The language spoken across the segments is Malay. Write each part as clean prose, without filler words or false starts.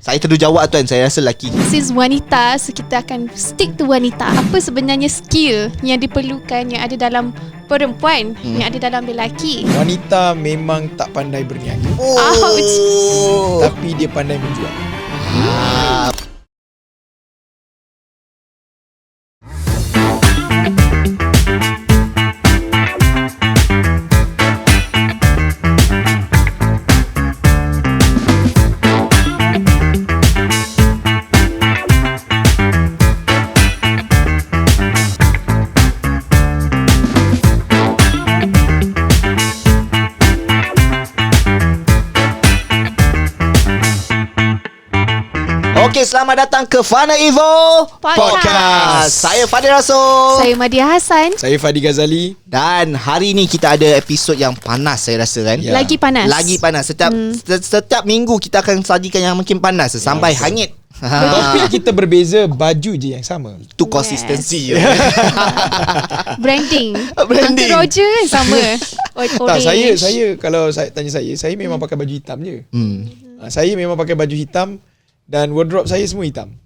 Saya terus jawab tuan, saya rasa lelaki. Since wanita, so kita akan stick to wanita. Apa sebenarnya skill yang diperlukan yang ada dalam perempuan, yang ada dalam lelaki? Wanita memang tak pandai berniaga, Ouch. tapi dia pandai menjual. Okey, selamat datang ke Fana Evo Podcast. Saya Fadil Rasul. Saya Madia Hassan. Saya Fadi Ghazali. Dan hari ni kita ada episod yang panas, saya rasa kan. Ya. Lagi panas. Lagi panas. Setiap minggu kita akan sajikan yang makin panas sampai hangit. Topik kita berbeza, baju je yang sama. Itu consistency. Branding. Branding. Uncle Roger sama. Tak, saya kalau saya tanya saya memang pakai baju hitam je. Saya memang pakai baju hitam dan wardrobe saya semua hitam.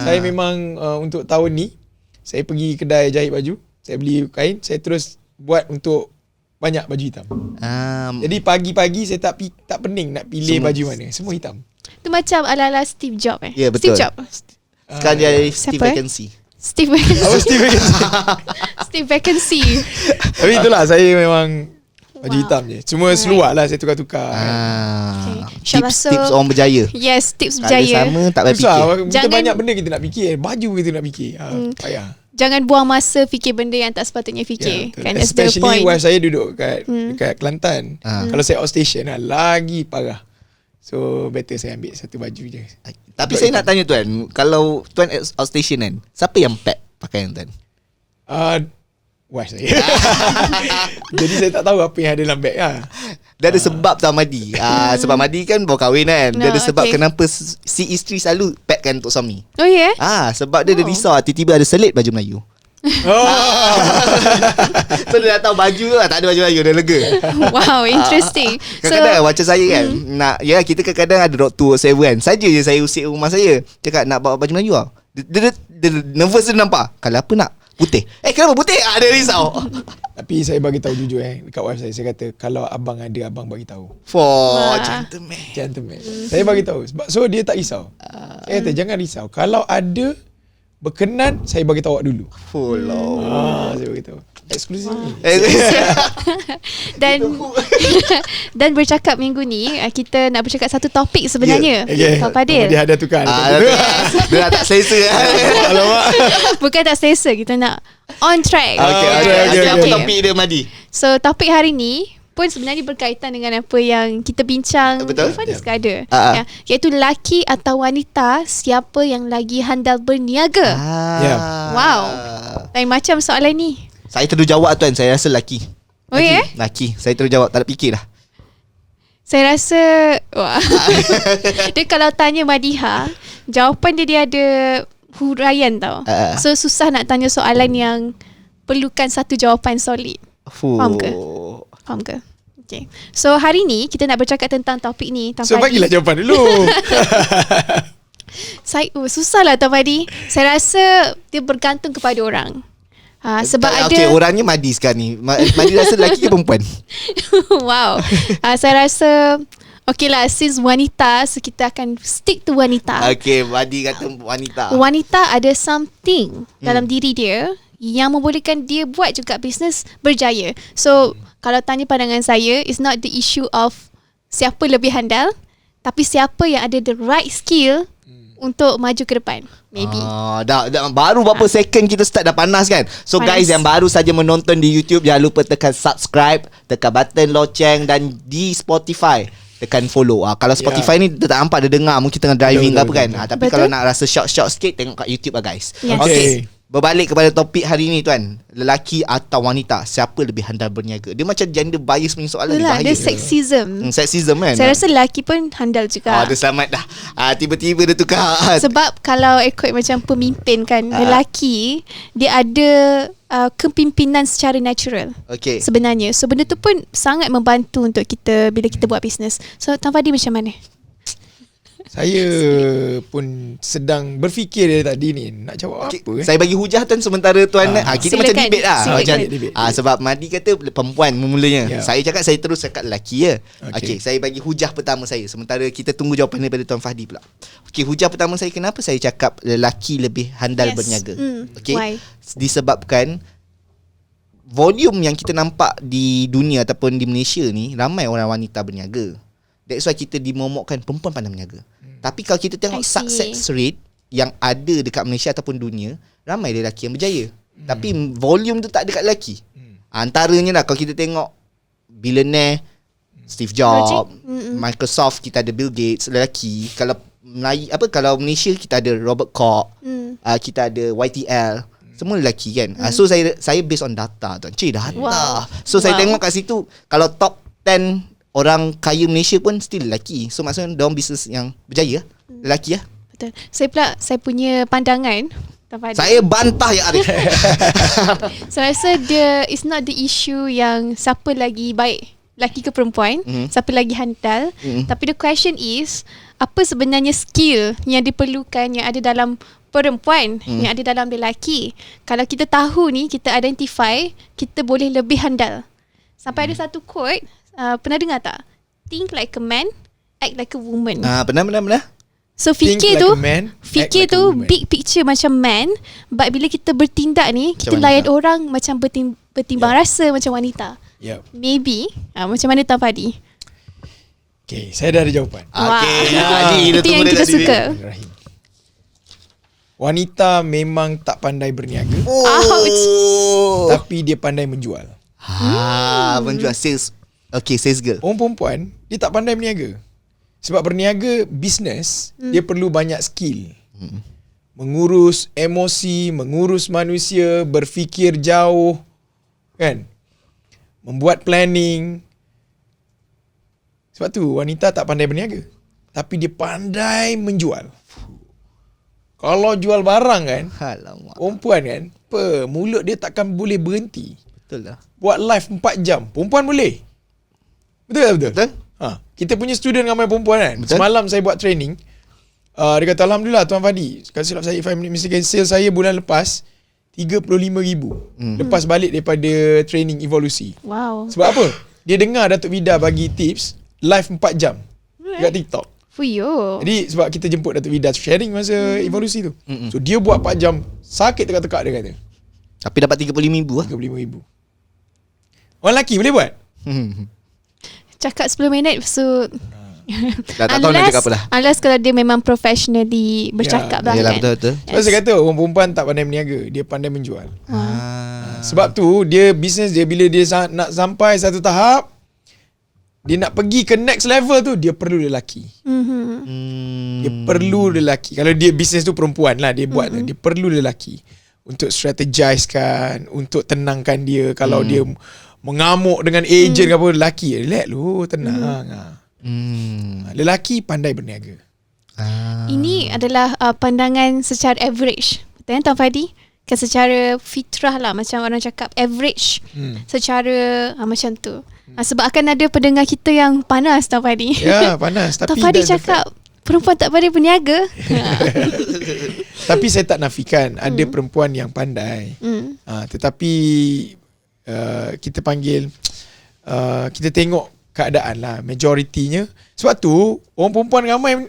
Saya memang untuk tahun ni saya pergi kedai jahit baju, saya beli kain, saya terus buat untuk banyak baju hitam. Jadi pagi-pagi saya tak pening nak pilih baju mana, semua hitam. Itu macam ala-ala Steve Jobs Ya, betul. Steve Jobs. Sekarang dia Steve Siapa? Vacancy. Steve Vacancy. Apa Steve Vacancy? Steve Vacancy. Tapi itulah, saya memang baju hitam je. Cuma seluar lah saya tukar-tukar. Tips orang berjaya. Yes, tips Tak ada berjaya. sama, tak payah Susah, fikir. kita banyak benda kita nak fikir. Baju kita nak fikir. Payah. Jangan buang masa fikir benda yang tak sepatutnya fikir. betul. Kan, that's the Especially point. wife saya duduk dekat Kelantan. Kalau saya outstation lah, lagi parah. So better saya ambil satu baju je. Tapi saya nak tanya tuan, kalau tuan outstation kan, siapa yang pack pakaian tuan? Wife saya. Jadi saya tak tahu apa yang ada dalam beg lah. Dia ada sebab tau Madi. Sebab Madi kan baru kahwin kan. Dia ada sebab kenapa si isteri selalu packkan untuk suami. Oh yeah. Sebab dia ada risau tiba-tiba ada selit baju Melayu. So dia dah tahu baju lah, tak ada baju Melayu, dia lega. Wow, interesting. Kadang-kadang macam saya kan, nak kita kadang-kadang ada road to 7 kan. Saja je saya usik rumah saya, cakap nak bawa baju Melayu lah. Dia nervous, dia nampak. Kalau apa nak putih. Kenapa putih? Dia risau. Tapi saya bagi tahu jujur dekat wife saya kata kalau abang ada, abang bagi tahu. Gentleman. Saya bagi tahu sebab so dia tak risau. Saya kata jangan risau. Kalau ada berkenan, saya bagi tahu awak dulu. Saya bagi tahu. Eksklusif ni. Dan bercakap minggu ni, kita nak bercakap satu topik sebenarnya. Pak Fadil. Dia ada tukar. Dia tak selesa. Alamak. Bukan tak selesa, kita nak on track. Okay. Apa topik dia Madi? So topik hari ni pun sebenarnya berkaitan dengan apa yang kita bincang. Betul. Fadil suka ada. Iaitu lelaki atau wanita, siapa yang lagi handal berniaga. Wow. Lain macam soalan ni. Saya terus jawab tuan, saya rasa lelaki. Oh ya? Lelaki. Saya terus jawab, tak ada fikir dah. Saya rasa dia kalau tanya Madiha, jawapan dia ada huraian tau. So susah nak tanya soalan yang perlukan satu jawapan solid. Faham ke? Okay. So hari ni kita nak bercakap tentang topik ni. So bagilah jawapan dulu. Susahlah Tuan Fadi. Saya rasa dia bergantung kepada orang. Sebab ada orangnya Madi sekarang ni. Madi rasa lelaki ke perempuan? Wow. Saya rasa lah, since wanita, so kita akan stick to wanita. Okay, Madi kata wanita. Wanita ada something dalam diri dia yang membolehkan dia buat juga bisnes berjaya. So kalau tanya pandangan saya, it's not the issue of siapa lebih handal, tapi siapa yang ada the right skill untuk maju ke depan. Maybe. Dah baru berapa second kita start dah panas kan. So guys yang baru saja menonton di YouTube, jangan lupa tekan subscribe, tekan button loceng, dan di Spotify tekan follow. Kalau Spotify ni tak nampak, dia dengar mungkin tengah driving ke apa kan. Tapi kalau nak rasa short sikit, tengok kat YouTube lah guys. Okay. Berbalik kepada topik hari ni tuan, lelaki atau wanita, siapa lebih handal berniaga? Dia macam gender bias punya soalan. Itulah, dia sexism. Sexism kan. Saya rasa lelaki pun handal juga. Dia selamat dah. Tiba-tiba dia tukar. Sebab kalau ikut macam pemimpin kan, lelaki dia ada kepimpinan secara natural. Sebenarnya. So benda tu pun sangat membantu untuk kita bila kita buat bisnes. So Tuan Fadi macam mana? Saya pun sedang berfikir dari tadi ni nak jawab apa. Saya bagi hujah Tuan sementara Tuan kita macam Silakan. debate lah. Silakan. Macam, Debate. sebab Madi kata perempuan memulanya. Ya. Saya terus cakap lelaki je. Okey. Okey, saya bagi hujah pertama saya. Sementara kita tunggu jawapan daripada Tuan Fahdi pula. Okey, hujah pertama saya kenapa saya cakap lelaki lebih handal berniaga. Okey. Why? Disebabkan volume yang kita nampak di dunia ataupun di Malaysia ni ramai orang wanita berniaga. That's why kita dimomokkan perempuan pandai berniaga. Tapi kalau kita tengok I see. success rate yang ada dekat Malaysia ataupun dunia, ramai lelaki yang berjaya. Tapi volume tu tak dekat lelaki. Antaranya lah kalau kita tengok billionaire Steve Jobs, Microsoft kita ada Bill Gates, lelaki. Kalau kalau Malaysia kita ada Robert Koch, kita ada YTL. Semua lelaki kan. So saya based on data Tuan. Data. Wow. So saya Wow. tengok kat situ kalau top 10 orang kaya Malaysia pun still lelaki. So maksudnya diorang bisnes yang berjaya lelaki lah. Betul. Saya punya pandangan Tuan Fahdi. Saya bantah ya Arif. Saya rasa it's not the issue yang siapa lagi baik, lelaki ke perempuan, siapa lagi handal. Tapi the question is, apa sebenarnya skill yang diperlukan yang ada dalam perempuan, yang ada dalam lelaki. Kalau kita tahu ni, kita identify, kita boleh lebih handal. Sampai ada satu quote, pernah dengar tak? Think like a man, act like a woman. Benar. So Think fikir like tu a man, fikir act like a tu woman. big picture macam man, but bila kita bertindak ni, kita Macam layan wanita. orang macam bertimbang rasa macam wanita. Yep. Maybe macam mana Tuan Fahdi? Okay, saya dah ada jawapan. Okey. Wah. Itu yang kita suka. Bismillahirrahmanirrahim. Wanita memang tak pandai berniaga, Ouch. tapi dia pandai menjual. Menjual sales. Okay, sales girl. Orang perempuan, dia tak pandai berniaga. Sebab berniaga, bisnes, dia perlu banyak skill. Mengurus emosi, mengurus manusia, berfikir jauh, kan? Membuat planning. Sebab tu, wanita tak pandai berniaga. Tapi dia pandai menjual. Kalau jual barang kan, Alamak. perempuan kan, mulut dia takkan boleh berhenti. Betul lah. Buat live 4 jam. Perempuan boleh. Betul tak betul? Betul. Kita punya student ramai perempuan kan. Betul. Semalam saya buat training. Dia kata, Alhamdulillah Tuan Fahdi, kalau silap saya, if I'm not mistaken, sales saya bulan lepas 35,000. Lepas balik daripada training evolusi. Wow. Sebab apa? Dia dengar Datuk Vida bagi tips live 4 jam dekat TikTok. Fuyo. Jadi sebab kita jemput Datuk Vida sharing masa evolusi tu. So dia buat 4 jam, sakit tekak-tekak dia kata. Tapi dapat 35,000 lah. 35,000. Orang lelaki boleh buat? Cakap 10 minit so Dah tak tahu nak cakap apa dah. Unless kalau dia memang professionally bercakap lah Yelah, kan. betul. Sebab saya kata orang perempuan tak pandai berniaga, dia pandai menjual. Sebab tu dia bisnes dia bila dia nak sampai satu tahap, dia nak pergi ke next level tu, dia perlu lelaki. Dia perlu lelaki. Kalau dia bisnes tu perempuan lah dia buat, dia perlu lelaki untuk strategize-kan, untuk tenangkan dia. Kalau dia mengamuk dengan ejen ke apa, lelaki relax lu, tenang. Lelaki pandai berniaga. Ini adalah pandangan secara average. Betul kan Tuan Fahdi? Kan secara fitrah lah, macam orang cakap average. Secara macam tu. Sebab akan ada pendengar kita yang panas Tuan Fahdi. Ya, panas. Tapi Tuan Fahdi that's the cakap perempuan tak pandai berniaga. Tapi saya tak nafikan ada perempuan yang pandai. Tetapi kita panggil, kita tengok keadaan lah, majoritinya. Sebab tu orang perempuan ramai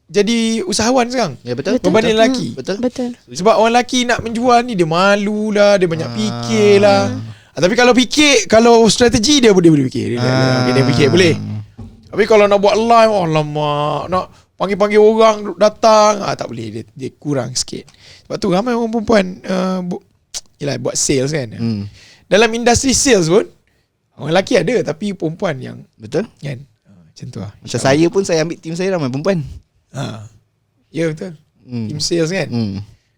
jadi usahawan sekarang. Ya betul. Berbanding lelaki. Betul. Betul. Sebab orang lelaki nak menjual ni, dia malu lah, dia banyak fikir lah. Tapi kalau fikir, kalau strategi dia boleh fikir. Dia fikir boleh. Tapi kalau nak buat live, alamak, nak panggil-panggil orang datang, tak boleh, dia kurang sikit. Sebab tu ramai orang perempuan buat sales kan. Dalam industri sales pun orang lelaki ada, tapi perempuan yang Betul. kan. Macam tu lah. Macam saya pun, saya ambil tim saya ramai perempuan. Ya betul. Team sales kan.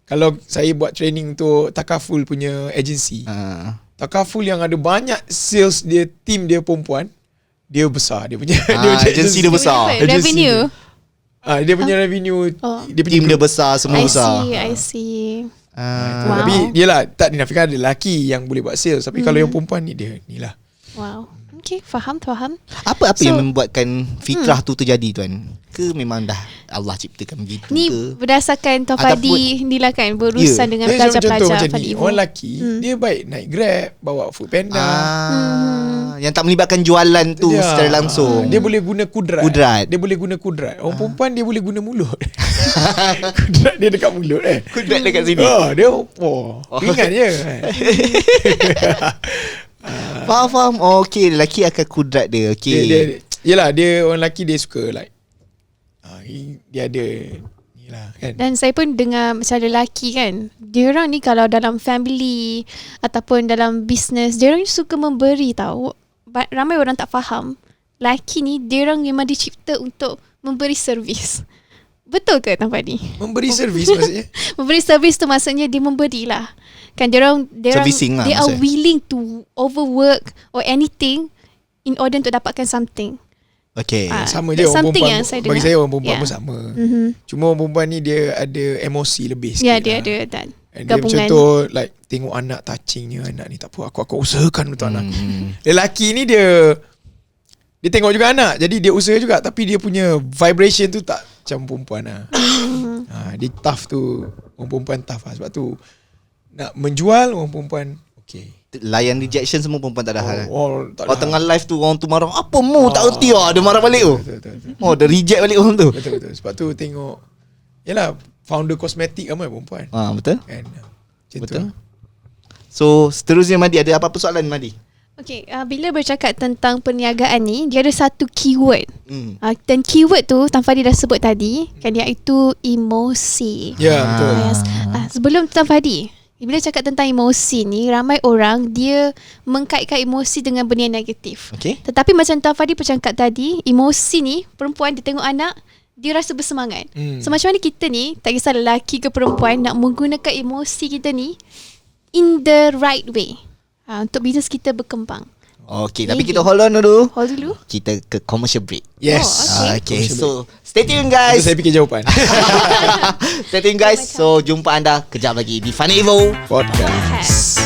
Kalau saya buat training untuk Takaful punya agency, Takaful yang ada banyak sales dia, team dia perempuan, dia besar, dia punya agency dia besar. Revenue. Dia punya revenue, dia punya Tim dia besar, semua besar. I see. Wow. Tapi yelah, tak dinafikan ada lelaki yang boleh buat sales. Tapi kalau yang perempuan ni, dia ni lah. Wow. Okay, faham. Apa So- yang membuatkan fitrah tu terjadi tuan? Ke memang dah Allah ciptakan begitu Ni ke? berdasarkan Tuan Ataupun- Fadi ni lah kan, berurusan dengan Contoh pelajar-pelajar macam Fadi ni, Ivo. orang lelaki dia baik naik Grab, bawa Foodpanda. Yang tak melibatkan jualan tu Dia- secara langsung. Dia boleh guna kudrat. Kudrat. Dia boleh guna kudrat. Orang perempuan dia boleh guna mulut. Kudrat dia dekat mulut Kudrat dekat sini. Dia ringan je. Faham. Okey, lelaki akan kudrat dia. Okey. Yelah, dia orang lelaki dia suka like dia ada lah kan. Dan saya pun dengar macam lelaki kan, diorang ni kalau dalam family ataupun dalam business, diorang ni suka memberi tahu. Ramai orang tak faham, lelaki ni diorang memang dicipta untuk memberi servis. Betul ke Tuan Fadi? Memberi servis maksudnya. Memberi servis tu maksudnya dia memberi lah. Kan diorang Servicing lah they are maksudnya. willing to overwork or anything in order untuk dapatkan something. Okey. Sama je orang something perempuan. yang saya Bagi dengar. saya orang perempuan Yeah. pun sama. Mhm. Cuma orang perempuan ni dia ada emosi lebih sikit. Ya, dia lah. ada dan And dia gabungan. contoh like tengok anak touchingnya, anak ni tak apa, aku usahakan untuk anak. Lelaki ni dia tengok juga anak, jadi dia usaha juga, tapi dia punya vibration tu tak macam perempuan lah. Dia tough tu, orang perempuan tough lah. Sebab tu nak menjual orang perempuan okay. Layan rejection semua perempuan tak ada hal. Tak Kalau ada tengah live tu orang tu marah, apa mu tak erti lah. Dia marah balik tu. Betul. Oh, dia reject balik orang tu. Betul. Sebab tu tengok, yalah, founder kosmetik ramai perempuan. Betul. Kan? Macam tu Betul. lah. So, seterusnya Madi, ada apa-apa soalan Madi? Okay, bila bercakap tentang perniagaan ni, dia ada satu keyword. Hmm. Dan keyword tu Tan Fadi dah sebut tadi, kan, iaitu emosi. Ya, betul. Yes. Sebelum Tan Fadi, bila cakap tentang emosi ni, ramai orang dia mengkaitkan emosi dengan benda yang negatif. Okay. Tetapi macam Tan Fadi bercakap tadi, emosi ni, perempuan dia tengok anak, dia rasa bersemangat. So macam mana kita ni, tak kisah lelaki ke perempuan, nak menggunakan emosi kita ni in the right way, untuk bisnes kita berkembang. Okay, tapi kita hold on dulu. Hold dulu. Kita ke commercial break. Yes. Oh, Okay, so stay tuned Itu guys. saya fikir jawapan. Stay tuned guys. So jumpa anda kejap lagi di Funny Evo Podcast.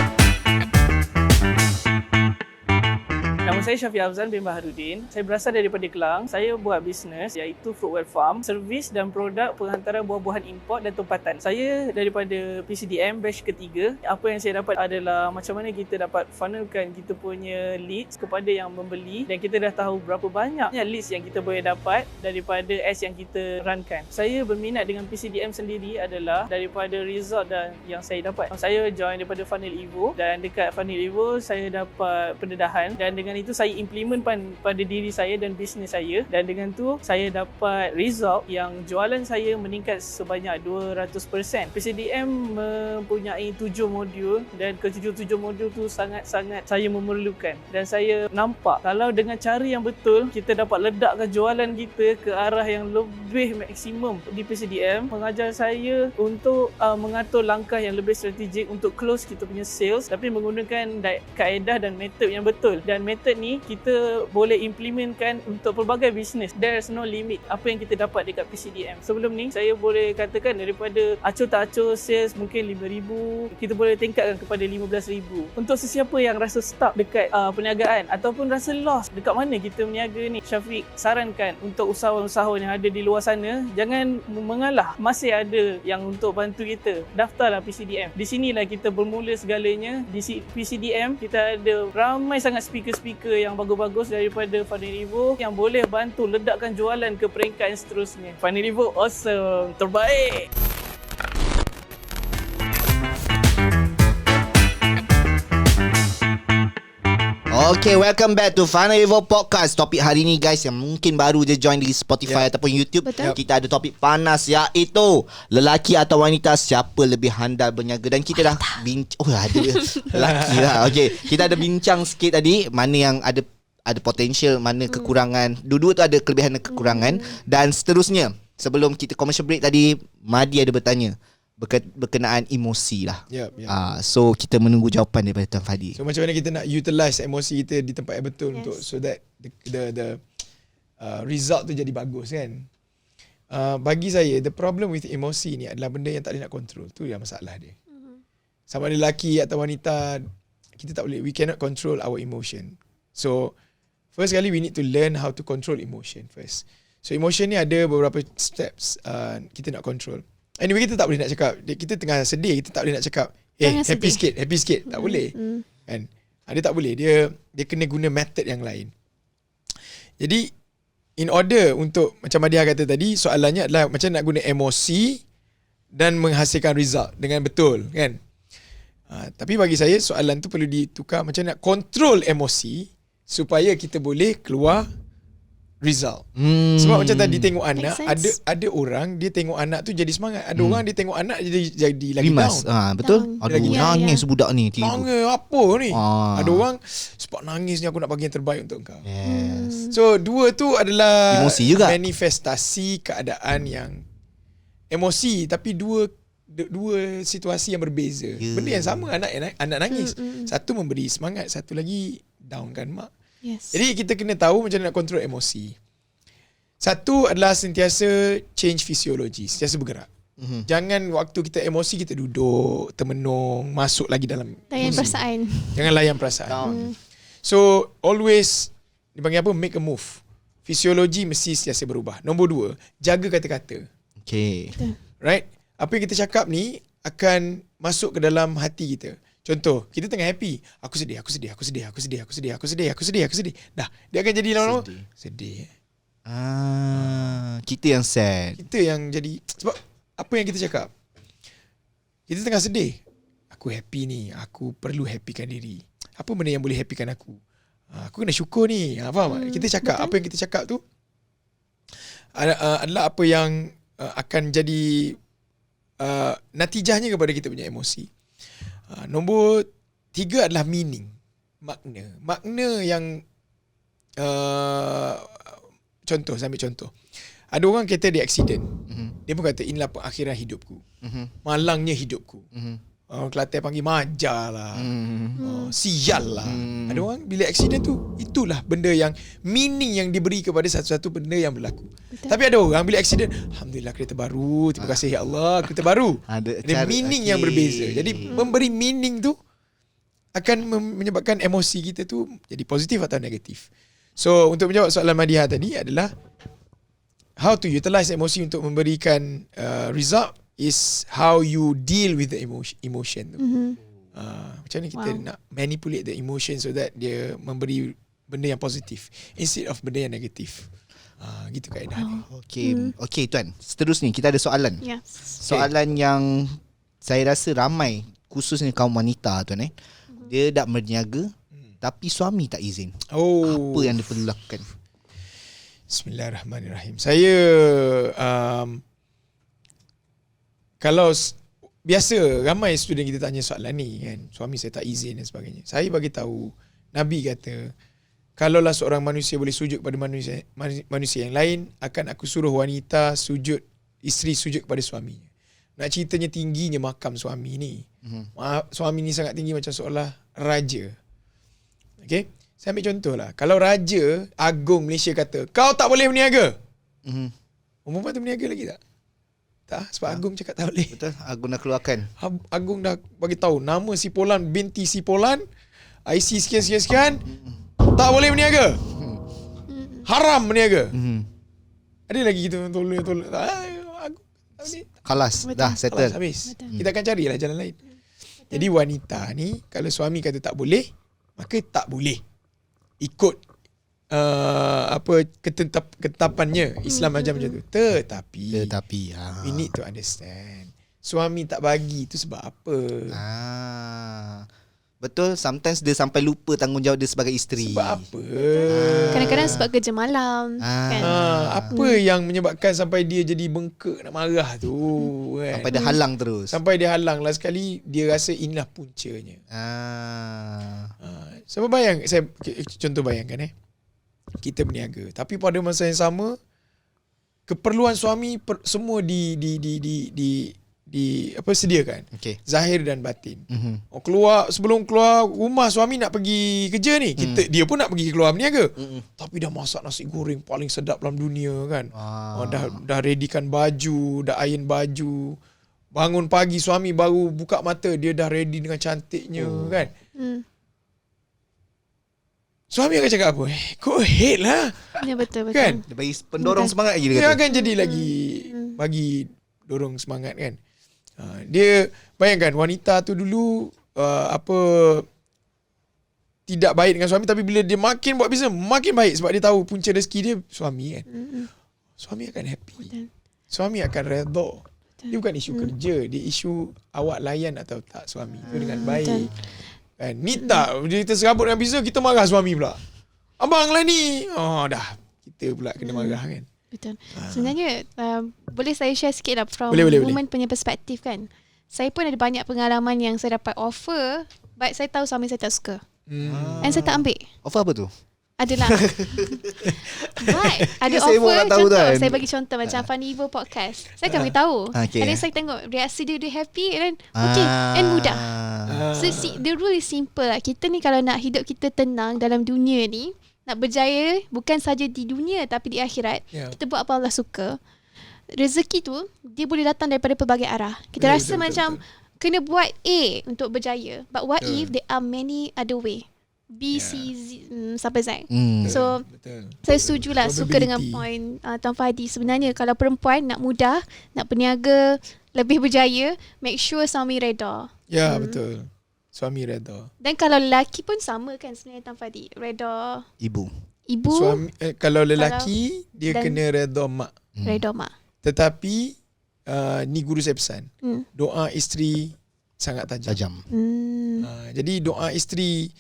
Nama saya Syafiq Afzan bin Baharudin. Saya berasal daripada Kelang. Saya buat bisnes iaitu Fruitwell Farm, servis dan produk penghantaran buah-buahan import dan tempatan. Saya daripada PCDM batch ketiga. Apa yang saya dapat adalah macam mana kita dapat funnelkan kita punya leads kepada yang membeli, dan kita dah tahu berapa banyaknya leads yang kita boleh dapat daripada ads yang kita runkan. Saya berminat dengan PCDM sendiri adalah daripada result dan yang saya dapat. Saya join daripada Funnel Evo, dan dekat Funnel Evo saya dapat pendedahan, dan dengan itu saya implement pada diri saya dan bisnes saya, dan dengan tu saya dapat result yang jualan saya meningkat sebanyak 200%. PCDM mempunyai 7 modul, dan ke-7 modul tu sangat-sangat saya memerlukan, dan saya nampak kalau dengan cara yang betul kita dapat ledakkan jualan kita ke arah yang lebih maksimum. Di PCDM mengajar saya untuk mengatur langkah yang lebih strategik untuk close kita punya sales, tapi menggunakan kaedah dan method yang betul. Dan method ni kita boleh implementkan untuk pelbagai bisnes. There's no limit apa yang kita dapat dekat PCDM. Sebelum ni saya boleh katakan daripada acur tak acur sales mungkin 5,000, kita boleh tingkatkan kepada 15,000. Untuk sesiapa yang rasa stuck dekat perniagaan ataupun rasa lost dekat mana kita berniaga ni, Syafiq sarankan untuk usahawan-usahawan yang ada di luar sana, jangan mengalah. Masih ada yang untuk bantu kita. Daftarlah PCDM. Di sinilah kita bermula segalanya. Di PCDM kita ada ramai sangat speaker-speaker yang bagus-bagus daripada Funnel Evo yang boleh bantu ledakkan jualan ke peringkat yang seterusnya. Funnel Evo awesome, terbaik. Okay, welcome back to Funny Evo Podcast. Topik hari ni guys, yang mungkin baru je join di Spotify ataupun YouTube, Betul. kita ada topik panas, iaitu lelaki atau wanita siapa lebih handal berniaga. Dan kita dah ada lelaki lah. Okay, kita ada bincang sikit tadi mana yang ada potential, mana kekurangan. Dua-dua tu ada kelebihan dan kekurangan. Dan seterusnya, sebelum kita commercial break tadi, Madi ada bertanya berkenaan emosi lah. Yep. So kita menunggu jawapan daripada Tuan Fadi. So macam mana kita nak utilize emosi kita di tempat yang betul, untuk so that the result tu jadi bagus kan. Bagi saya, the problem with emosi ni adalah benda yang tak boleh nak control. Tu yang masalah dia. Sama ada lelaki atau wanita, kita tak boleh, we cannot control our emotion. So First kali we need to learn how to control emotion first. So emotion ni ada beberapa steps kita nak control. Anyway, kita tak boleh nak cakap kita tengah sedih, kita tak boleh nak cakap happy sikit, tak boleh. Kan? Dia tak boleh. Dia kena guna method yang lain. Jadi in order untuk macam Madiha kata tadi, soalannya adalah macam nak guna emosi dan menghasilkan result dengan betul, kan? Tapi bagi saya soalan tu perlu ditukar macam nak control emosi supaya kita boleh keluar result. Sebab macam tadi tengok anak, ada orang dia tengok anak tu jadi semangat, ada orang dia tengok anak jadi lagi Rimas. down. Betul. Down. Aduh, nangis budak ni. Nangis apa ni? Ada orang sebab nangis ni aku nak bagi yang terbaik untuk kau. Yes. So dua tu adalah Emosi juga. manifestasi keadaan yang emosi, tapi dua situasi yang berbeza. Benda yang sama, anak nangis. Satu memberi semangat, satu lagi downkan mak. Yes. Jadi kita kena tahu macam mana nak kontrol emosi. Satu adalah sentiasa change fisiologi, sentiasa bergerak. Jangan waktu kita emosi kita duduk, termenung, masuk lagi dalam Layan emosi. perasaan. Jangan layan perasaan. So always dipanggil apa? Make a move. Fisiologi mesti sentiasa berubah. Nombor 2, jaga kata-kata. Okay. Right? Apa yang kita cakap ni akan masuk ke dalam hati kita. Contoh, kita tengah happy. Aku sedih. Dah, dia akan jadi lama-lama sedih. Kita yang sad. Kita yang jadi, sebab apa yang kita cakap? Kita tengah sedih. Aku happy ni. Aku perlu happykan diri. Apa benda yang boleh happykan aku? Aku kena syukur ni. Faham tak? Kita cakap, apa yang kita cakap tu adalah apa yang akan jadi natijahnya kepada kita punya emosi. Nombor 3 adalah meaning, makna yang contoh, saya ambil contoh. Ada orang kata dia accident. Dia pun kata inilah pengakhiran hidupku. Malangnya hidupku. Kelantan panggil majar lah. Sial lah. Ada orang bila accident tu, itulah benda yang meaning yang diberi kepada satu-satu benda yang berlaku. Betul. Tapi ada orang bila accident, alhamdulillah kereta baru, terima kasih ya Allah, kereta baru. Ada meaning yang berbeza. Jadi memberi meaning tu akan menyebabkan emosi kita tu jadi positif atau negatif. So untuk menjawab soalan Madiha tadi adalah how to utilize emosi untuk memberikan result is how you deal with the emotion tu. Macam ni kita nak manipulate the emotion so that dia memberi benda yang positif instead of benda yang negatif. Gitu kaedah dia. Okay tuan, seterusnya kita ada soalan. Yes. Soalan yang saya rasa ramai, khususnya kaum wanita tuan dia dah berniaga tapi suami tak izin. Apa yang dia perlu lakukan? Bismillahirrahmanirrahim. Saya kalau biasa ramai student kita tanya soalan ni kan, suami saya tak izin dan sebagainya. Saya bagi tahu Nabi kata, kalaulah seorang manusia boleh sujud kepada manusia yang lain, akan aku suruh wanita sujud, isteri sujud kepada suaminya. Nak ceritanya tingginya makam suami ni. Suami ni sangat tinggi macam seolah raja. Okay, saya ambil contoh lah. Kalau Raja Agung Malaysia kata, kau tak boleh berniaga, perempuan tu berniaga lagi tak? Tak, sebab Agung cakap tak boleh. Betul, Agung dah keluarkan. Agung dah bagi tahu nama si Polan binti si Polan, IC sekian, tak boleh berniaga. Haram berniaga. Ada lagi kita tolong. Agung tak boleh. Kalas, dah settle. Habis. Kita akan carilah jalan lain. Jadi wanita ni kalau suami kata tak boleh, maka tak boleh ikut ketetapannya. Islam ajar macam tu. Tetapi we need to understand, suami tak bagi tu sebab apa. Betul, sometimes dia sampai lupa tanggungjawab dia sebagai isteri. Sebab apa? Kadang-kadang sebab kerja malam kan. Apa yang menyebabkan sampai dia jadi bengkak nak marah tu kan? Sampai dia halang terus. Sampai dia halang lah sekali, dia rasa inilah puncanya. Sebab saya contoh bayangkan kita berniaga, tapi pada masa yang sama keperluan suami semua sediakan. Zahir dan batin. Sebelum keluar rumah suami nak pergi kerja ni, dia pun nak pergi keluar berniaga. Tapi dah masak nasi goreng paling sedap dalam dunia kan. Dah readykan baju, dah iron baju. Bangun pagi suami baru buka mata, dia dah ready dengan cantiknya kan. suami akan cakap apa? Go ahead lah. Ya betul. Kan? Dia bagi pendorong semangat lagi dia Dia kata. akan jadi lagi bagi dorong semangat kan. Dia bayangkan wanita tu dulu tidak baik dengan suami, tapi bila dia makin buat bisnes makin baik sebab dia tahu punca rezeki dia suami kan. Suami akan happy. Suami akan redha. Dia bukan isu kerja, dia isu awak layan atau tak suami tu dengan baik. Kan? Ni tak, dia terserabut dengan bisnes, kita marah suami pula. Abang lah ni. Dah. Kita pula kena marah kan. Betul. Sebenarnya boleh saya share sikit lah from Boleh. woman punya perspektif kan. Saya pun ada banyak pengalaman yang saya dapat offer, but saya tahu suami saya tak suka. And saya tak ambil. Offer apa tu? Adalah. But ada Saya pun offer nak tahu contoh. kan. Saya bagi contoh macam Funny Evo Podcast. Saya akan beritahu. Okay. And then saya tengok reaksi dia happy and then okay and mudah. So the rule is simple lah. Kita ni kalau nak hidup kita tenang dalam dunia ni, nak berjaya bukan saja di dunia tapi di akhirat, kita buat apa Allah suka. Rezeki tu dia boleh datang daripada pelbagai arah. Kita rasa macam kena buat A untuk berjaya. But what if there are many other way? B, C, Z, sampai Z. So Betul. saya setuju lah, suka dengan point Tuan Fadi. Sebenarnya kalau perempuan nak mudah, nak berniaga, lebih berjaya, make sure suami reda. Ya, betul. Suami redha. Dan kalau lelaki pun sama kan sebenarnya Tuan Fadi. Reda Ibu. ibu, Suami kalau lelaki dia dan- kena redha mak. reda mak. Tetapi ni guru saya pesan. Doa isteri sangat tajam. Tajam. Jadi doa isteri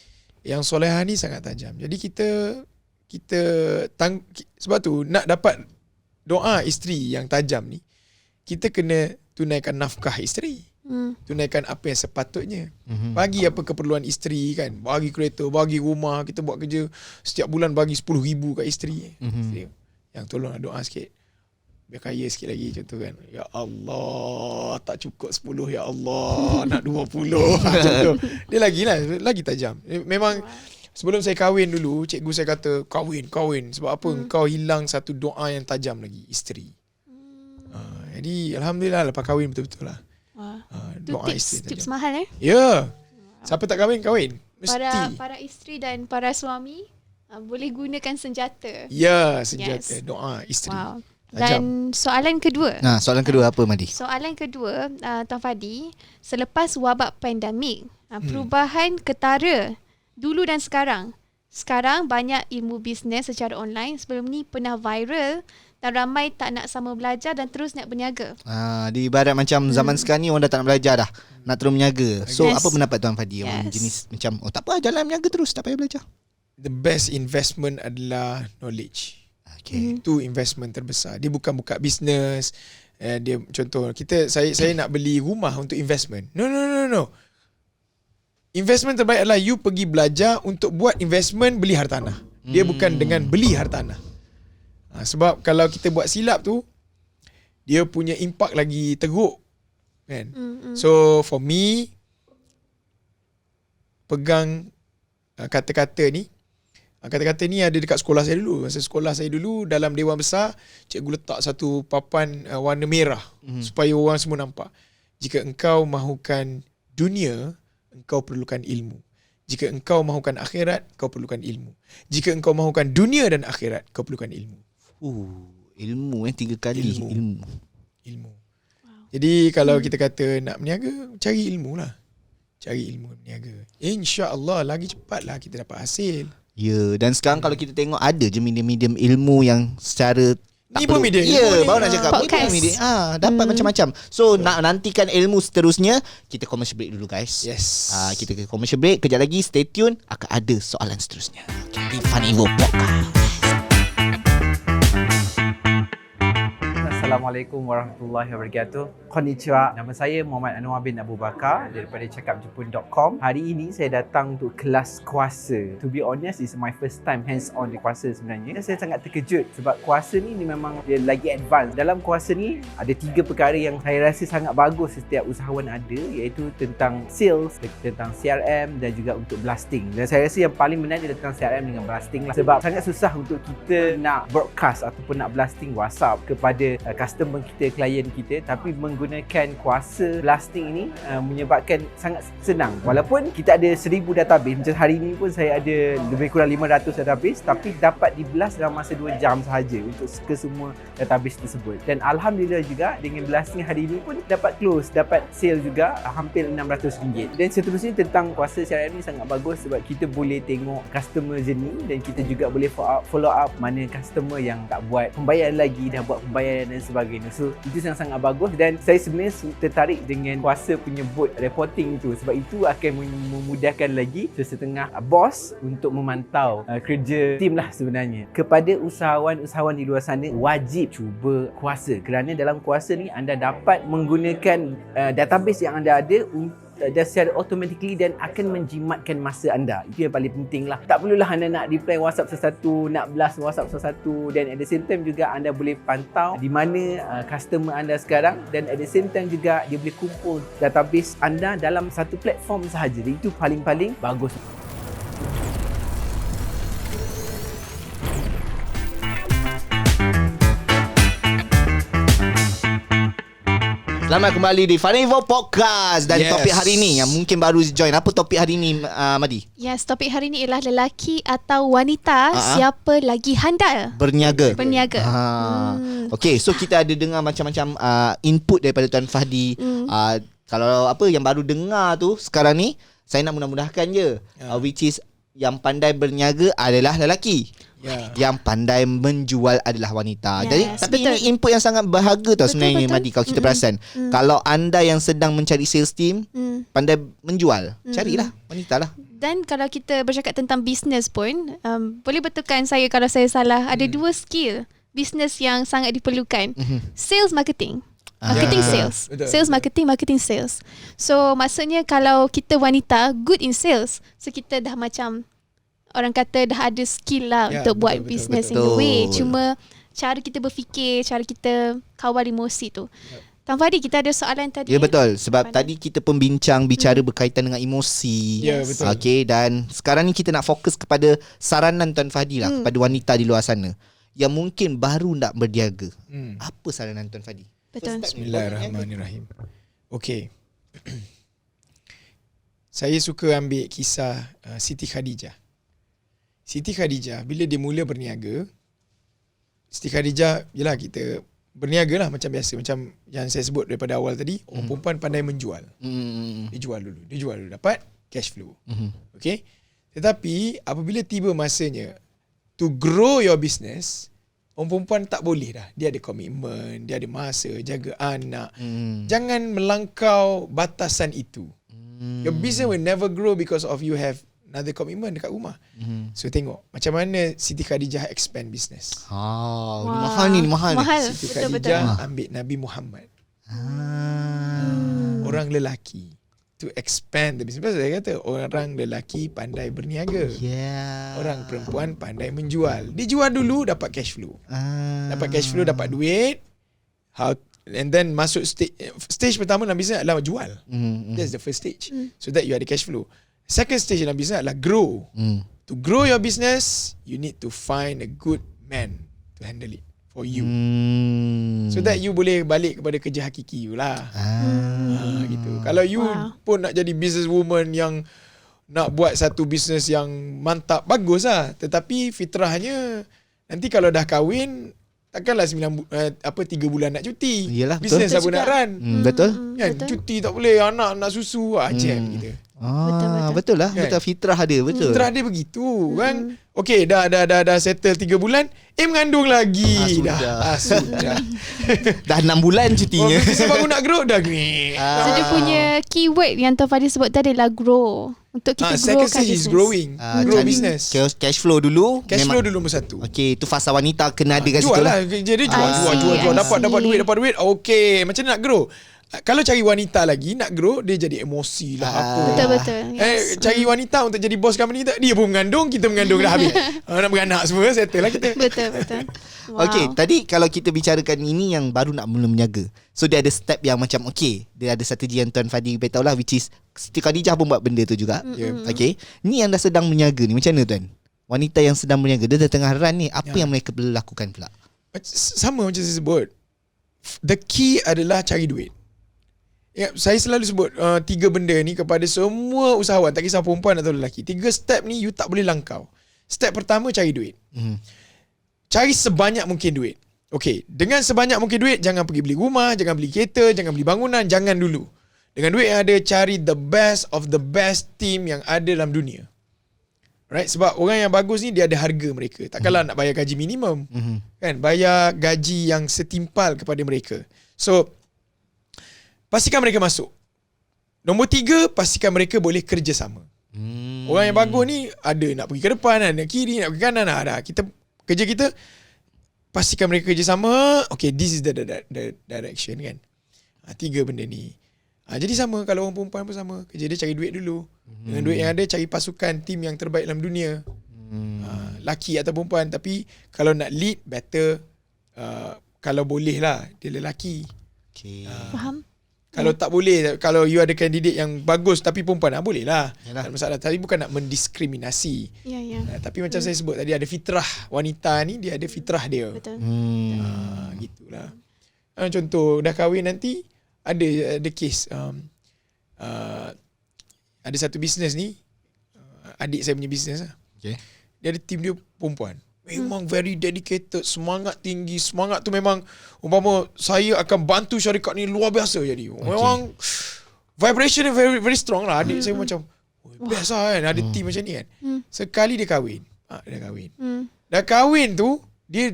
yang solehah ni sangat tajam. Jadi kita sebab tu nak dapat doa isteri yang tajam ni, kita kena tunaikan nafkah isteri. Tunaikan apa yang sepatutnya. Bagi apa keperluan isteri kan. Bagi kereta, bagi rumah, kita buat kerja setiap bulan bagi 10,000 kat isteri. Yang tolonglah doa sikit. Biar kaya sikit lagi contoh kan. Ya Allah, tak cukup 10 ya Allah, nak 20. Contoh. Dia lagi tajam. Memang sebelum saya kahwin dulu, cikgu saya kata kahwin. Sebab apa? Kau hilang satu doa yang tajam lagi, isteri. Jadi alhamdulillah lepas kahwin betul-betul lah. Tu Doa tips isteri tajam. mahal Ya. Siapa tak kahwin? Mesti. Para isteri dan para suami boleh gunakan senjata. Ya, senjata. Yes. Doa isteri. Wow. Tajam. Dan soalan kedua. Nah, soalan kedua apa Madi? Soalan kedua, Tuan Fadi, selepas wabak pandemik, perubahan ketara dulu dan sekarang. Sekarang banyak ilmu bisnes secara online. Sebelum ni pernah viral dan ramai tak nak sama belajar dan terus nak berniaga. Di ibarat macam zaman sekarang ni orang dah tak nak belajar dah. Nak terus berniaga. So Yes. apa pendapat Tuan Fadi? Orang jenis macam tak apa jalan berniaga terus, tak payah belajar. The best investment adalah knowledge. Okay. Itu investment terbesar. Dia bukan buka bisnes. Dia contoh saya nak beli rumah untuk investment. No. Investment terbaik adalah you pergi belajar untuk buat investment beli hartanah. Dia bukan dengan beli hartanah. Sebab kalau kita buat silap tu, dia punya impak lagi teruk kan. So for me, pegang kata-kata ni. Kata-kata ni ada dekat sekolah saya dulu. Masa sekolah saya dulu, dalam Dewan Besar, cikgu letak satu papan warna merah supaya orang semua nampak. Jika engkau mahukan dunia, engkau perlukan ilmu. Jika engkau mahukan akhirat, kau perlukan ilmu. Jika engkau mahukan dunia dan akhirat, kau perlukan ilmu. Ilmu 3 kali ilmu. Jadi kalau kita kata nak berniaga, cari ilmu lah. Cari ilmu berniaga. InsyaAllah lagi cepatlah kita dapat hasil. Ya, dan sekarang kalau kita tengok ada je medium-medium ilmu yang secara Ni pun medium. Ya, baru nak cakap Podcast. medium. Dapat macam-macam. So nak nantikan ilmu seterusnya, kita commercial break dulu guys. Yes. Kita ke commercial break. Kejap lagi stay tune, akan ada soalan seterusnya. Di Funny Evo Podcast. Assalamualaikum warahmatullahi wabarakatuh. Konnichiwa. Nama saya Muhammad Anwar bin Abu Bakar daripada cakapjepun.com. Hari ini saya datang untuk kelas kuasa. To be honest, it's my first time hands on di kuasa sebenarnya. Saya sangat terkejut sebab kuasa ni memang dia lagi advance. Dalam kuasa ni ada 3 perkara yang saya rasa sangat bagus setiap usahawan ada, iaitu tentang sales, tentang CRM dan juga untuk blasting. Dan saya rasa yang paling menarik tentang CRM dengan blasting lah. Sebab sangat susah untuk kita nak broadcast ataupun nak blasting WhatsApp kepada customer kita, klien kita, tapi menggunakan kuasa blasting ini menyebabkan sangat senang. Walaupun kita ada 1000 database, macam hari ni pun saya ada lebih kurang 500 database, tapi dapat diblast dalam masa 2 jam sahaja untuk ke semua database tersebut. Dan alhamdulillah juga dengan blasting hari ini pun dapat close, dapat sale juga hampir RM600. Dan seterusnya tentang kuasa CRM ni sangat bagus sebab kita boleh tengok customer journey dan kita juga boleh follow up mana customer yang tak buat pembayaran lagi, dah buat pembayaran dan sebagainya. So itu sangat-sangat bagus dan saya sebenarnya tertarik dengan kuasa penyebut reporting itu sebab itu akan memudahkan lagi sesetengah bos untuk memantau kerja tim lah sebenarnya. Kepada usahawan-usahawan di luar sana, wajib cuba kuasa kerana dalam kuasa ni anda dapat menggunakan database yang anda ada dan secara automatically dan akan menjimatkan masa anda. Itu yang paling penting lah. Tak perlulah anda nak reply WhatsApp sesuatu, nak blast WhatsApp sesuatu, dan at the same time juga anda boleh pantau di mana customer anda sekarang, dan at the same time juga dia boleh kumpul database anda dalam satu platform sahaja. Itu paling-paling bagus. Selamat kembali di Funivo Podcast. Dan topik hari ni yang mungkin baru join, apa topik hari ni, Madi? Yes, topik hari ni ialah lelaki atau wanita siapa lagi handal Berniaga. Okay, so kita ada dengar macam-macam input daripada Tuan Fahdi. Kalau apa yang baru dengar tu sekarang ni, saya nak mudah-mudahkan je, which is yang pandai berniaga adalah lelaki. Yang pandai menjual adalah wanita. Jadi tapi betul. Ini input yang sangat berharga tau sebenarnya, Madi, kalau kita perasan. Kalau anda yang sedang mencari sales team, pandai menjual, carilah wanita lah. Dan kalau kita bercakap tentang bisnes pun, boleh betulkan saya kalau saya salah. Ada 2 skill bisnes yang sangat diperlukan. Sales, marketing. Marketing, sales. Sales, marketing, marketing, sales. So maksudnya kalau kita wanita good in sales, so kita dah macam orang kata dah ada skill lah untuk buat business in a way. Cuma cara kita berfikir, cara kita kawal emosi tu. Tan Fahdi, kita ada soalan tadi. Ya, betul. Sebab tadi kita pun bicara berkaitan dengan emosi. Ya, betul. Okay, dan sekarang ni kita nak fokus kepada saranan Tuan Fahdi lah kepada wanita di luar sana yang mungkin baru nak berniaga. Apa saranan Tuan Fahdi? Betul. Bismillahirrahmanirrahim. Okay. Saya suka ambil kisah Siti Khadijah. Siti Khadijah bila dia mula berniaga, Siti Khadijah, yelah kita berniaga lah macam biasa, macam yang saya sebut daripada awal tadi, orang perempuan pandai menjual. Dia jual dulu dapat cash flow. Okay. Tetapi apabila tiba masanya to grow your business, orang perempuan tak boleh dah. Dia ada komitmen, dia ada masa, jaga anak. Jangan melangkau batasan itu. Your business will never grow because of you have another commitment dekat rumah. So tengok macam mana Siti Khadijah expand business. Mahal ni, mahal. Siti Khadijah ambil Nabi Muhammad, orang lelaki, to expand the business. Pasal saya kata orang lelaki pandai berniaga, orang perempuan pandai menjual. Dia jual dulu dapat cash flow, dapat duit. And then masuk stage pertama dalam business adalah jual. That's the first stage. So that you ada cash flow. Second stage dalam business adalah grow. To grow your business, you need to find a good man to handle it for you. So that you boleh balik kepada kerja hakiki you lah. Gitu. Kalau you pun nak jadi businesswoman yang nak buat satu business yang mantap, bagus lah. Tetapi fitrahnya nanti kalau dah kahwin, takkanlah 3 bulan nak cuti. Yelah, business apa nak run. Betul. Kan, cuti tak boleh, anak nak susu, jam gitu. Betul lah, betul, fitrah dia, betul. Fitrah dia begitu kan. Okey, dah settle 3 bulan, mengandung lagi. Sudah. Dah 6 bulan cutinya. Saya baru nak grow dah ni. So dia punya keyword yang Tuan Fahdi sebut tadi adalah grow. Untuk kita grow second stage is growing. Grow business. Cash flow dulu. Cash flow dulu nombor 1. Okey, itu fasa wanita kena ada kat situ lah. Jual lah. Jadi jual. Dapat duit. Okey, macam mana nak grow? Kalau cari wanita lagi nak grow, dia jadi emosi lah. Betul. Cari wanita untuk jadi bos company, dia pun mengandung, kita mengandung dah habis. Nak beranak semua, settle lah kita. Betul. Okey, tadi kalau kita bicarakan ini yang baru nak mula menjaga. So dia ada step yang macam dia ada strategi yang Tuan Fahdi beritahu lah, which is Siti Khadijah pun buat benda tu juga. Okey, ni yang dah sedang menjaga ni macam mana Tuan? Wanita yang sedang menjaga, dia dah tengah run ni, apa yang mereka perlu lakukan pula? Sama macam saya sebut. The key adalah cari duit. Ya, saya selalu sebut 3 benda ni kepada semua usahawan, tak kisah perempuan atau lelaki. 3 step ni you tak boleh langkau. Step pertama, cari duit. Cari sebanyak mungkin duit. Okay, dengan sebanyak mungkin duit, jangan pergi beli rumah, jangan beli kereta, jangan beli bangunan, jangan dulu. Dengan duit yang ada, cari the best of the best team yang ada dalam dunia. Right? Sebab orang yang bagus ni, dia ada harga mereka. Takkanlah nak bayar gaji minimum. Kan? Bayar gaji yang setimpal kepada mereka. So, pastikan mereka masuk. Nombor 3, pastikan mereka boleh kerjasama. Orang yang bagus ni, ada nak pergi ke depan, ada nak kiri, nak pergi kanan, ada. Kerja kita, pastikan mereka kerjasama. Okay, this is the direction kan. 3 benda ni. Jadi sama, kalau orang perempuan pun sama. Kerja dia cari duit dulu. Dengan duit yang ada, cari pasukan, tim yang terbaik dalam dunia. Laki atau perempuan. Tapi kalau nak lead, better kalau boleh lah, dia lelaki. Faham? Kalau tak boleh, kalau you ada kandidat yang bagus tapi perempuan, boleh lah. Tak ada masalah. Tapi bukan nak mendiskriminasi. Ya. Tapi macam saya sebut tadi, ada fitrah wanita ni, dia ada fitrah dia. Betul. Gitulah. Contoh, dah kahwin nanti, ada case ada satu bisnes ni, adik saya punya bisnes lah. Dia ada team dia perempuan, memang very dedicated, semangat tinggi. Semangat tu memang umpama saya akan bantu syarikat ni luar biasa jadi. Memang vibration dia very, very strong lah. Adik saya macam best lah kan, ada team macam ni kan. Sekali dia kahwin, dah kahwin tu, dia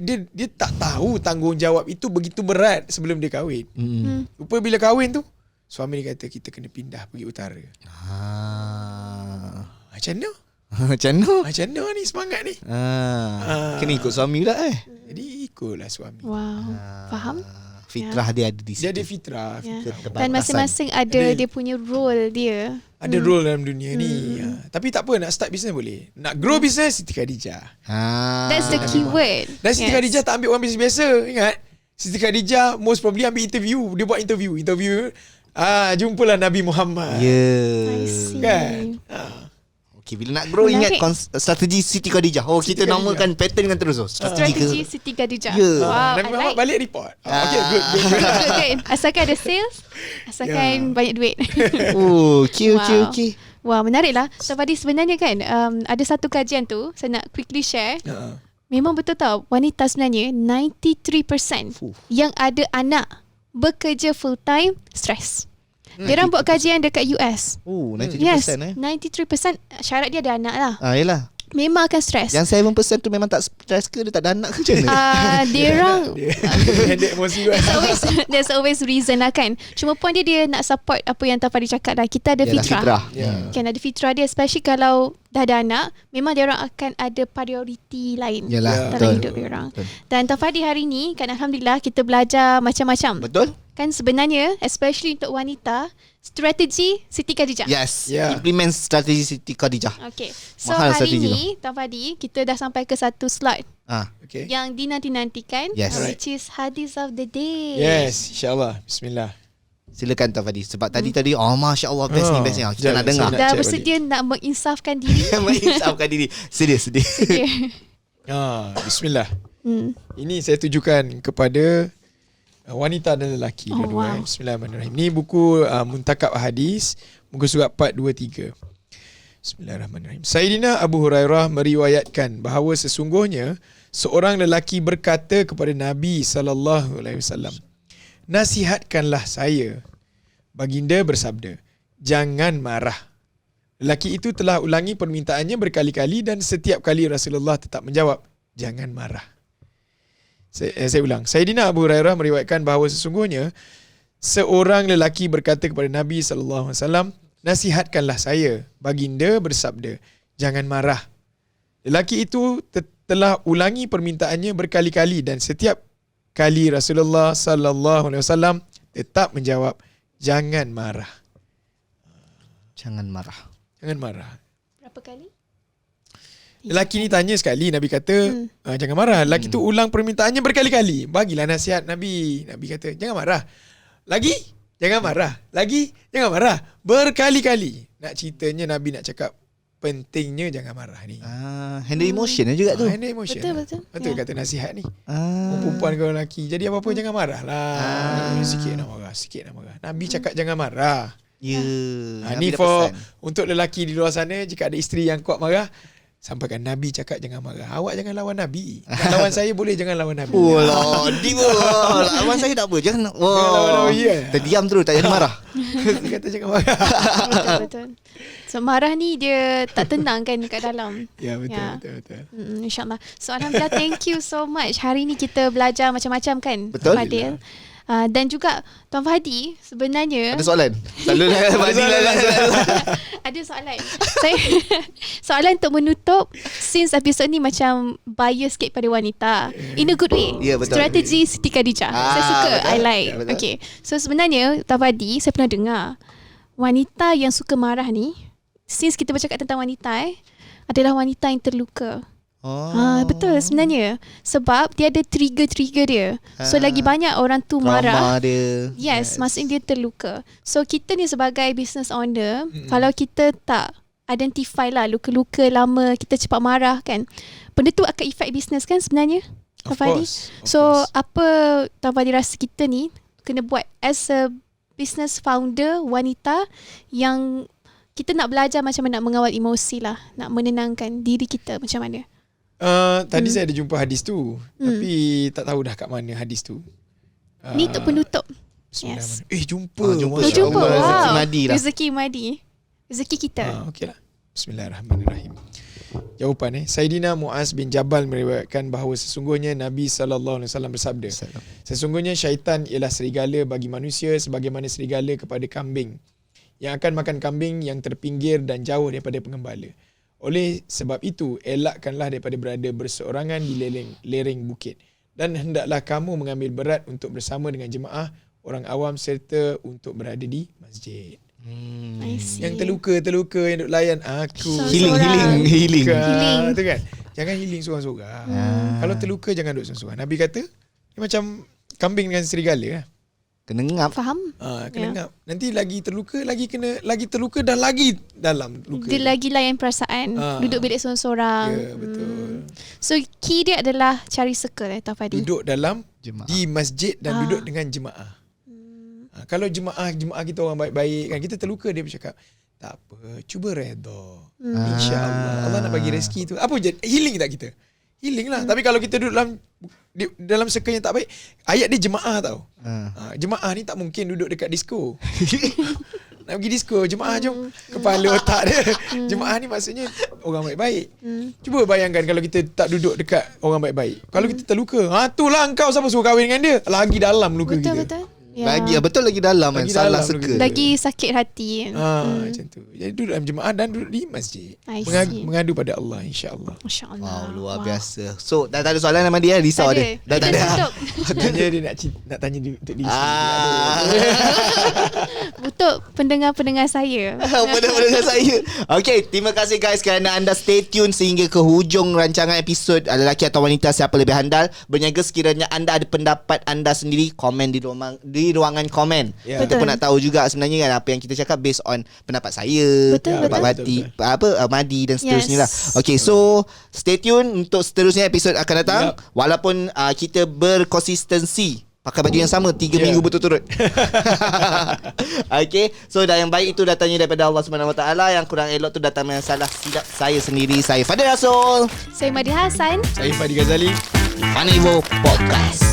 tak tahu tanggungjawab itu begitu berat sebelum dia kahwin. Rupa bila kahwin tu, suami dia kata kita kena pindah pergi utara. Macam mana? Macam mana ni semangat ni? Kena ikut suami pula Jadi ikutlah suami. Wow. Faham? Fitrah dia ada di situ. Dia ada fitrah. Dan masing-masing ada dia punya role dia. Ada role dalam dunia ni. Tapi tak apa, nak start business boleh. Nak grow business, Siti Khadijah. That's the keyword. Dan Siti Khadijah tak ambil orang bisnes biasa. Ingat, Siti Khadijah most probably ambil interview. Dia buat interview. Jumpalah Nabi Muhammad. I see. Kan? Okay, bila nak grow, ingat strategi Siti Khadijah. Kita Khadijah. namakan pattern kan terus. Strategi Siti Khadijah. Yeah. Nabi Muhammad balik report. Okay, good. Good. Asalkan ada sales, asalkan banyak duit. Okay. Wah, menarik lah. So, Fadi, sebenarnya kan, ada satu kajian tu, saya nak quickly share. Memang betul tau, wanita sebenarnya 93% yang ada anak bekerja full time, stress. Diorang buat kajian dekat US. 93% Yes, 93% syarat dia ada anak lah. Yelah. Memang akan stress. Yang 7% tu memang tak stress ke? Dia tak ada anak ke macam mana? Diorang Handle emosi kan. there's always reason lah kan. Cuma point dia nak support apa yang Tafadi cakap lah. Kita ada Yalah, fitrah. Yeah. Kan ada fitrah dia, especially kalau dah ada anak, memang diorang akan ada priority lain Yalah, dalam betul. hidup diorang. Dan Tafadi hari ni kan alhamdulillah kita belajar macam-macam. Betul? Kan sebenarnya especially untuk wanita, strategi Siti Khadijah. Yes. Yeah. Implement strategi Siti Khadijah. Okay. So Mahal hari strategi ni Tafadi, kita dah sampai ke satu slide Okay. yang dinanti-nantikan, Yes. which is Hadis of the Day. Yes, insyaAllah. Bismillah. Silakan Tafadi. Sebab tadi Masya Allah, best ni. Kita Sekejap, nak dengar. saya Dah check bersedia nak menginsafkan diri. Menginsafkan diri. Sedia. Bismillah. Ini saya tujukan kepada wanita dan lelaki dua-dua. wow. Bismillahirrahmanirrahim. Ini buku Muntakab Hadis, muka surat 423. Bismillahirrahmanirrahim. Sayyidina Abu Hurairah meriwayatkan bahawa sesungguhnya seorang lelaki berkata kepada Nabi SAW, "Nasihatkanlah saya." Baginda bersabda, "Jangan marah." Lelaki itu telah ulangi permintaannya berkali-kali dan setiap kali Rasulullah tetap menjawab, "Jangan marah." Saya ulang. Sayyidina Abu Hurairah meriwayatkan bahawa sesungguhnya seorang lelaki berkata kepada Nabi SAW, "Nasihatkanlah saya." Baginda bersabda, "Jangan marah." Lelaki itu telah ulangi permintaannya berkali-kali dan setiap kali Rasulullah SAW tetap menjawab, "Jangan marah." Jangan marah. Jangan marah. Berapa kali? Lelaki ni tanya sekali, Nabi kata, "Jangan marah." Lelaki tu ulang permintaannya berkali-kali. Bagilah nasihat Nabi. Nabi kata, "Jangan marah." Lagi, "Jangan marah." Lagi, "Jangan marah." Berkali-kali. Nak ceritanya Nabi nak cakap, pentingnya jangan marah ni. Handle emotion juga tu. Handle emotion. Betul. Betul Ya. kata nasihat ni. Perempuan kau lelaki. Jadi apa-apa jangan marah lah. Sikit nak marah, sikit nak marah. Nabi cakap jangan marah. Ya. Ni for untuk lelaki di luar sana, jika ada isteri yang kuat marah, sampaikan Nabi cakap jangan marah. Awak jangan lawan Nabi. Lawan saya boleh, jangan lawan Nabi. Oh lah, diva. Lawan saya tak apa. Jangan lawan Nabi. terdiam terus, tak jadi marah. Dia kata jangan marah. Betul. So marah ni dia tak tenang kan dekat dalam. Ya betul, Ya. betul. InsyaAllah. So Alhamdulillah, thank you so much. Hari ni kita belajar macam-macam kan, Betul. Fadil. Dan juga Tuan Fahdi sebenarnya Ada soalan? Selalu ada soalan. Saya soalan untuk menutup, since episod ni macam bias sikit pada wanita in a good way. Ya, betul. Strategi Siti Khadijah. Saya suka, betul. I like. Ya, betul. Okay. So sebenarnya Tuan Fahdi, saya pernah dengar wanita yang suka marah ni, since kita bercakap tentang wanita adalah wanita yang terluka. Betul sebenarnya. Sebab dia ada trigger-trigger dia. So lagi banyak orang tu marah, dia. yes, maksudnya dia terluka. So kita ni sebagai business owner, kalau kita tak identify lah luka-luka lama, kita cepat marah kan, benda tu akan affect business kan sebenarnya. Of Tuan Fahdi. course, of So course. apa Tuan Fahdi rasa kita ni kena buat as a business founder wanita, yang kita nak belajar macam mana nak mengawal emosi lah, nak menenangkan diri kita macam mana. Tadi saya ada jumpa hadis tu, tapi tak tahu dah kat mana hadis tu. Ni untuk penutup. Yes. Yes. Jumpa. Jumpa. Oh, Masya jumpa. Allah. Rezeki Wow. Madi lah. Rezeki Madi. Rezeki kita. Okey lah. Bismillahirrahmanirrahim. Jawapan Saidina Muaz bin Jabal meriwayatkan bahawa sesungguhnya Nabi SAW bersabda, sesungguhnya syaitan ialah serigala bagi manusia sebagaimana serigala kepada kambing, yang akan makan kambing yang terpinggir dan jauh daripada pengembala. Oleh sebab itu, elakkanlah daripada berada berseorangan di lereng bukit, dan hendaklah kamu mengambil berat untuk bersama dengan jemaah orang awam serta untuk berada di masjid. I see. Yang terluka yang duk layan aku. Healing. Healing. Tu kan. Jangan healing seorang-seorang. Kalau terluka jangan duk seorang-seorang. Nabi kata dia macam kambing dengan serigala lah. Kena ngap. Faham? Kena ngap. Nanti lagi terluka, lagi terluka dan lagi dalam luka. Dia lagi layan perasaan. Duduk bilik seorang-seorang. Ya, betul. So key dia adalah cari circle Tuan Fahdi. Duduk dalam Jemaah. di masjid dan duduk dengan jemaah. Kalau jemaah kita orang baik-baik kan, kita terluka, dia bercakap tak apa, cuba redha. InsyaAllah Allah nak bagi rezeki tu. Apa je, healing tak kita? Healing lah. Tapi kalau kita duduk dalam circle yang tak baik, ayat dia jemaah tau. Jemaah ni tak mungkin duduk dekat disco. Nak pergi disco, jemaah jom. Kepala otak dia. Jemaah ni maksudnya orang baik-baik. Cuba bayangkan kalau kita tak duduk dekat orang baik-baik. Kalau kita terluka, itulah engkau siapa suruh kahwin dengan dia. Lagi dalam luka kita. Betul. Ya. Lagi dalam kan. Lagi Salah dalam circle. Lagi sakit hati. Macam tu. Jadi duduk dalam jemaah dan duduk di masjid. I see. Mengadu pada Allah, insya-Allah. Masya-Allah. Wow, luar biasa. So, dah tak ada soalan nama dia? Risau Tak ada. dia? Dah tak Kita ada. tutup. Sebenarnya dia nak tanya untuk diri Untuk pendengar-pendengar saya. Pada saya. Okay, terima kasih guys kerana anda stay tune sehingga ke hujung rancangan episod lelaki atau wanita siapa lebih handal. Berniaga sekiranya anda ada pendapat anda sendiri, komen di ruangan komen. Ya. Kita pun Betul. nak tahu juga sebenarnya kan apa yang kita cakap based on pendapat saya, Betul, pendapat betul. Madi dan seterusnya lah. Yes. Okay, so stay tune untuk seterusnya episod akan datang. Yep. Walaupun kita berkonsistensi pakai baju yang sama 3 minggu berturut-turut. Okay, so dah yang baik itu datangnya daripada Allah SWT. Yang kurang elok tu datang yang salah silap saya sendiri. Saya Fadil Rasul. Saya Madi Hasan. Saya Fadi Ghazali. Funny World Podcast.